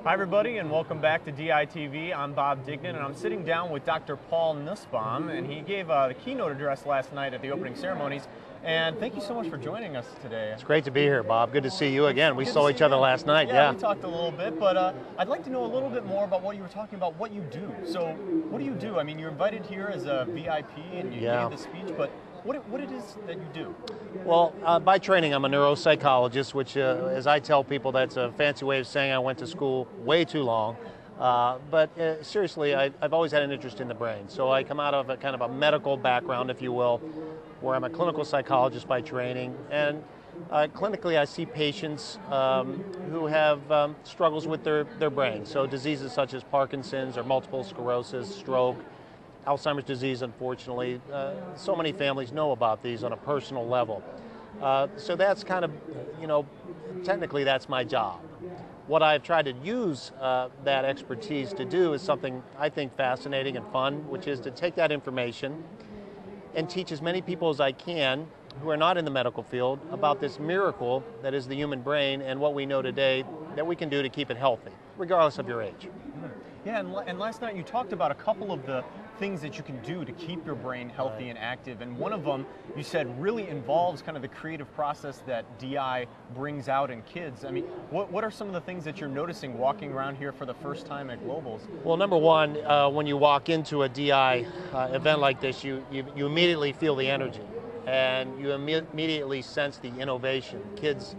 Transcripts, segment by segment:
Hi everybody and welcome back to DITV. I'm Bob Dignan and I'm sitting down with Dr. Paul Nussbaum, and he gave the keynote address last night at the opening ceremonies. And thank you so much for joining us today. It's great to be here, Bob. Good to see you again. We saw each other last night. Yeah, we talked a little bit, but I'd like to know a little bit more about what you were talking about, what you do. So what do you do? I mean, you're invited here as a VIP and you gave the speech, but what it is that you do? Well, by training, I'm a neuropsychologist, which, as I tell people, that's a fancy way of saying I went to school way too long. But seriously, I've always had an interest in the brain. So I come out of a kind of a medical background, if you will, where I'm a clinical psychologist by training. And clinically, I see patients who have struggles with their brain. So diseases such as Parkinson's or multiple sclerosis, stroke, Alzheimer's disease, unfortunately. So many families know about these on a personal level. So that's kind of, technically that's my job. What I've tried to use that expertise to do is something I think fascinating and fun, which is to take that information and teach as many people as I can who are not in the medical field about this miracle that is the human brain and what we know today that we can do to keep it healthy, regardless of your age. Yeah, and last night you talked about a couple of the things that you can do to keep your brain healthy and active, and one of them you said really involves kind of the creative process that DI brings out in kids. I mean, what are some of the things that you're noticing walking around here for the first time at Globals? Well, number one, when you walk into a DI event like this, you immediately feel the energy, and you immediately sense the innovation. Kids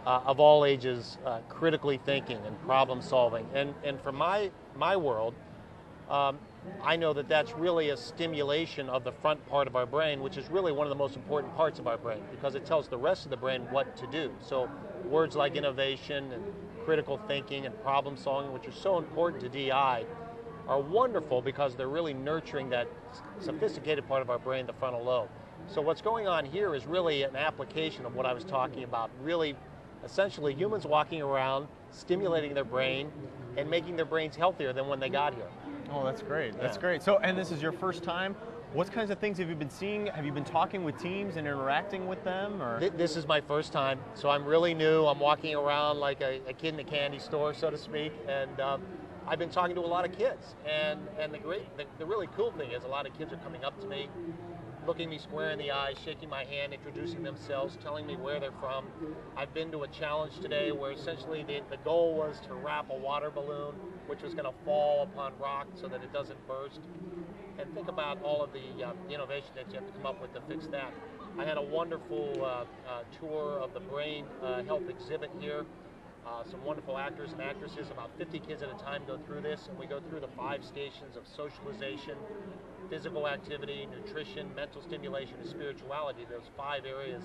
of all ages critically thinking and problem solving. And for my world, I know that that's really a stimulation of the front part of our brain, which is really one of the most important parts of our brain because it tells the rest of the brain what to do. So words like innovation and critical thinking and problem solving, which are so important to DI, are wonderful because they're really nurturing that sophisticated part of our brain, the frontal lobe. So what's going on here is really an application of what I was talking about, really essentially humans walking around, stimulating their brain, and making their brains healthier than when they got here. Oh, that's great. That's great. So, and this is your first time. What kinds of things have you been seeing? Have you been talking with teams and interacting with them? Or This is my first time, so I'm really new. I'm walking around like a kid in a candy store, so to speak, and I've been talking to a lot of kids. And the really cool thing is a lot of kids are coming up to me, looking me square in the eye, shaking my hand, introducing themselves, telling me where they're from. I've been to a challenge today where essentially the goal was to wrap a water balloon, which was going to fall upon rock so that it doesn't burst. And think about all of the innovation that you have to come up with to fix that. I had a wonderful tour of the brain health exhibit here. Some wonderful actors and actresses, about 50 kids at a time go through this, and we go through the 5 stations of socialization, physical activity, nutrition, mental stimulation, and spirituality. Those 5 areas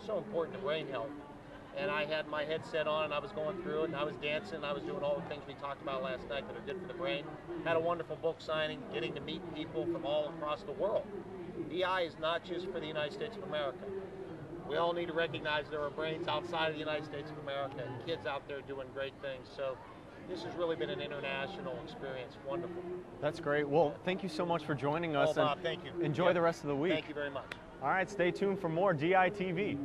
so important to brain health. And I had my headset on and I was going through it and I was dancing and I was doing all the things we talked about last night that are good for the brain. Had a wonderful book signing, getting to meet people from all across the world. DI is not just for the United States of America. We all need to recognize there are brains outside of the United States of America and kids out there doing great things. So this has really been an international experience. Wonderful. That's great. Well, thank you so much for joining us. Bob, thank you. Enjoy the rest of the week. Thank you very much. All right, stay tuned for more DITV.